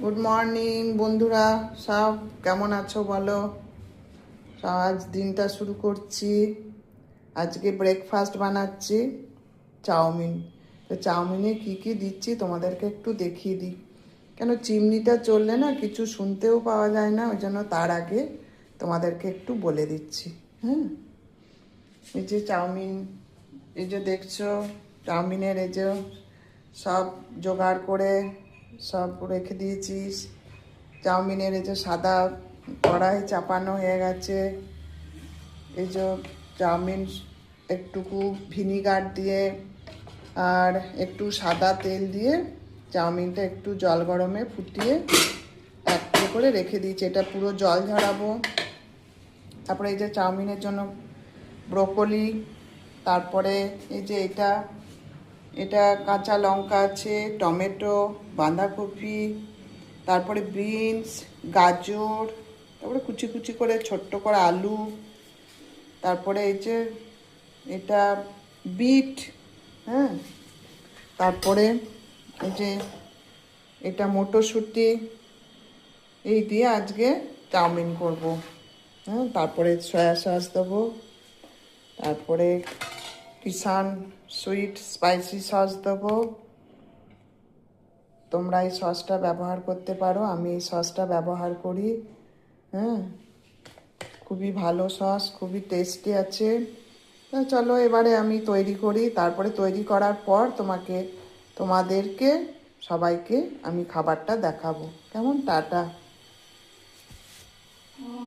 Good morning বন্ধুরা, সব কেমন আছো বলো। আজ দিনটা শুরু করছি। আজকে ব্রেকফাস্ট বানাচ্ছি চাউমিন। তো চাউমিনে কি কি দিচ্ছি তোমাদেরকে একটু দেখিয়ে দিই। কেন চিমনিটা চললে না কিছু শুনতেও পাওয়া যায় না, ওই জন্য তার আগে তোমাদেরকে একটু বলে দিচ্ছি। হ্যাঁ, এই যে চাউমিন, এই যে দেখছো চাউমিনের এই যে সব জোগাড় করে সব রেখে দিয়েছিস। চাউমিনের এই যে সাদা কড়াই চাপানো হয়ে গেছে। এই যে চাউমিন একটুকু ভিনিগার দিয়ে আর একটু সাদা তেল দিয়ে চাউমিনটা একটু জল গরমে ফুটিয়ে এক করে রেখে দিয়েছি। এটা পুরো জল ঝরাবো। তারপরে এই যে চাউমিনের জন্য ব্রোকলি, তারপরে এই যে এটা এটা কাঁচা লঙ্কা আছে, টমেটো, বাঁধাকপি, তারপরে বিনস, গাজর, তারপরে কুচি কুচি করে ছোট্ট করে আলু, তারপরে এই যে এটা বিট, হ্যাঁ, তারপরে এই যে এটা মটরশুঁটি, এই দিয়ে আজকে চাউমিন করব। হ্যাঁ, তারপরে সয়া সস দেবো, তারপরে কিষান সুইট স্পাইসি সস দেবো। তোমরা এই সসটা ব্যবহার করতে পারো, আমি এই সসটা ব্যবহার করি। হ্যাঁ, খুবই ভালো সস, খুবই টেস্টি আছে। চলো এবারে আমি তৈরি করি, তারপরে তৈরি করার পর তোমাদেরকে সবাইকে আমি খাবারটা দেখাবো। কেমন? টাটা।